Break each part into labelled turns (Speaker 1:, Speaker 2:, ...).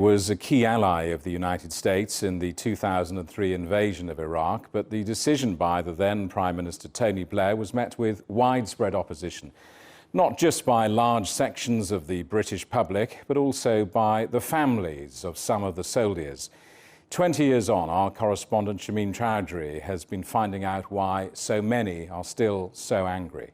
Speaker 1: Was a key ally of the United States in the 2003 invasion of Iraq, but the decision by the then Prime Minister Tony Blair was met with widespread opposition, not just by large sections of the British public, but also by the families of some of the soldiers. 20 years on, our correspondent Shamim Chowdhury has been finding out why so many are still so angry.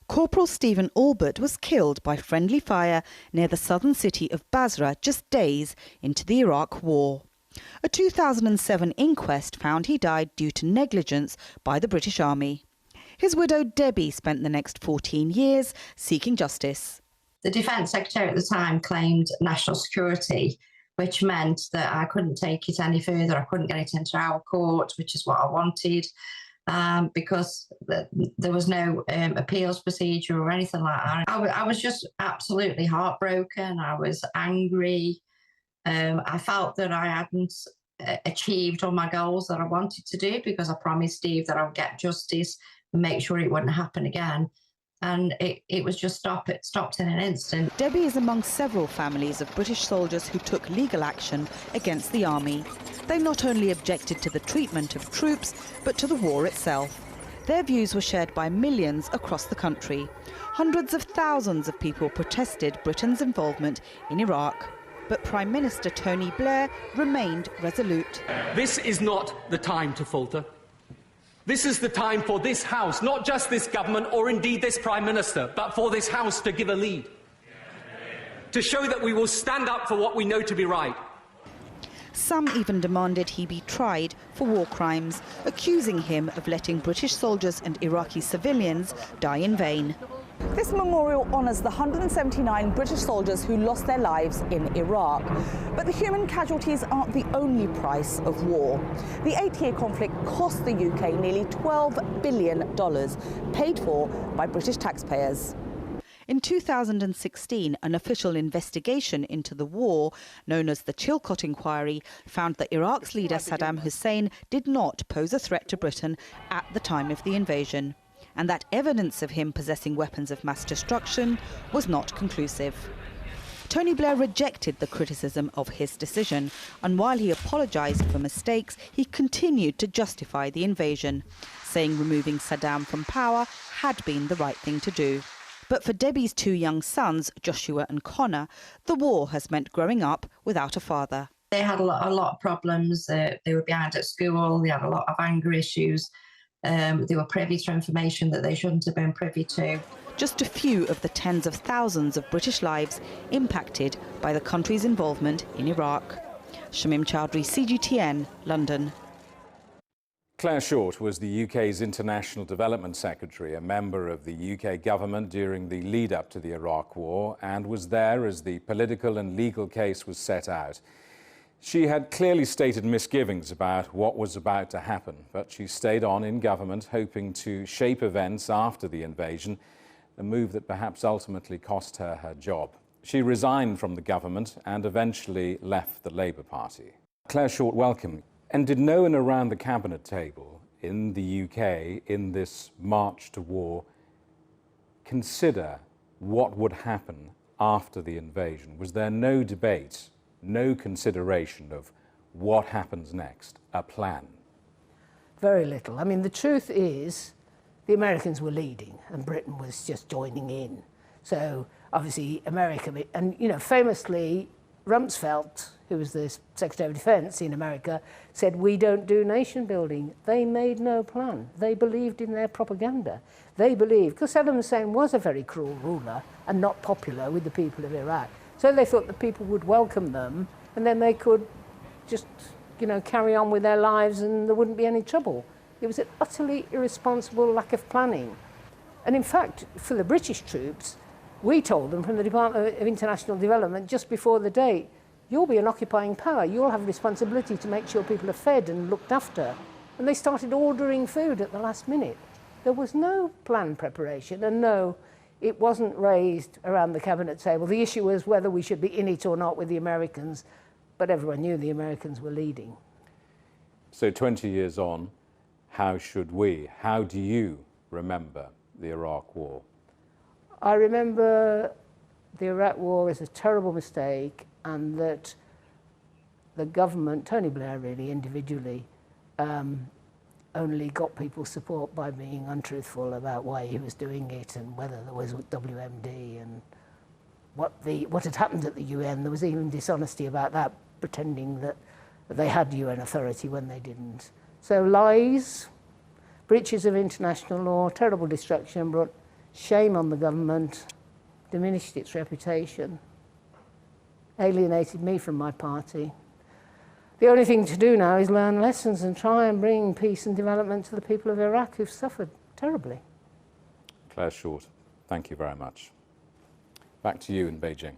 Speaker 2: Corporal Stephen Albert was killed by friendly fire near the southern city of Basra just days into the Iraq War. A 2007 inquest found he died due to negligence by the British Army. His widow Debbie spent the next 14 years seeking justice.
Speaker 3: The Defence Secretary at the time claimed national security, which meant that I couldn't take it any further. I couldn't get it into our court, which is what I wanted. Because there was no appeals procedure or anything like that. I was just absolutely heartbroken. I was angry. I felt that I hadn't achieved all my goals that I wanted to do, because I promised Steve that I would get justice and make sure it wouldn't happen again. And it was just stopped in an instant.
Speaker 2: Debbie is among several families of British soldiers who took legal action against the army. They not only objected to the treatment of troops, but to the war itself. Their views were shared by millions across the country. Hundreds of thousands of people protested Britain's involvement in Iraq. But Prime Minister Tony Blair remained resolute.
Speaker 4: This is not the time to falter. This is the time for this House, not just this government or indeed this Prime Minister, but for this House to give a lead, to show that we will stand up for what we know to be right.
Speaker 2: Some even demanded he be tried for war crimes, accusing him of letting British soldiers and Iraqi civilians die in vain.
Speaker 5: This memorial honours the 179 British soldiers who lost their lives in Iraq. But the human casualties aren't the only price of war. The 8-year conflict cost the UK nearly $12 billion, paid for by British taxpayers.
Speaker 2: In 2016, an official investigation into the war, known as the Chilcot Inquiry, found that Iraq's leader Saddam Hussein did not pose a threat to Britain at the time of the invasion, and that evidence of him possessing weapons of mass destruction was not conclusive. Tony Blair rejected the criticism of his decision, and while he apologised for mistakes, he continued to justify the invasion, saying removing Saddam from power had been the right thing to do. But for Debbie's two young sons, Joshua and Connor, the war has meant growing up without a father.
Speaker 3: They had a lot of problems. They were behind at school. They had a lot of anger issues. They were privy to information that they shouldn't have been privy to.
Speaker 2: Just a few of the tens of thousands of British lives impacted by the country's involvement in Iraq. Shamim Chowdhury, CGTN, London.
Speaker 1: Claire Short was the UK's International Development Secretary, a member of the UK government during the lead-up to the Iraq War, and was there as the political and legal case was set out. She had clearly stated misgivings about what was about to happen, but she stayed on in government, hoping to shape events after the invasion, a move that perhaps ultimately cost her her job. She resigned from the government and eventually left the Labour Party. Claire Short, welcome. And did no one around the cabinet table in the UK in this march to war consider what would happen after the invasion? Was there no debate, no consideration of what happens next, a plan?
Speaker 6: Very little. I mean, the truth is the Americans were leading and Britain was just joining in. So obviously America, and you know, famously Rumsfeld, who was the Secretary of Defense in America, said, "We don't do nation building." They made no plan. They believed in their propaganda. They believed, because Saddam Hussein was a very cruel ruler and not popular with the people of Iraq. So they thought the people would welcome them and then they could just, you know, carry on with their lives and there wouldn't be any trouble. It was an utterly irresponsible lack of planning. And in fact, for the British troops, we told them from the Department of International Development just before the date, you'll be an occupying power, you'll have responsibility to make sure people are fed and looked after. And they started ordering food at the last minute. There was no planned preparation, and no, it wasn't raised around the cabinet table. The issue was whether we should be in it or not with the Americans, but everyone knew the Americans were leading.
Speaker 1: So 20 years on, how do you remember the Iraq War?
Speaker 6: I remember the Iraq War as a terrible mistake, and that the government, Tony Blair really individually, only got people's support by being untruthful about why he was doing it and whether there was WMD and what had happened at the UN. There was even dishonesty about that, pretending that they had UN authority when they didn't. So lies, breaches of international law, terrible destruction, brought shame on the government, diminished its reputation, alienated me from my party. The only thing to do now is learn lessons and try and bring peace and development to the people of Iraq who've suffered terribly.
Speaker 1: Claire Short, thank you very much. Back to you in Beijing.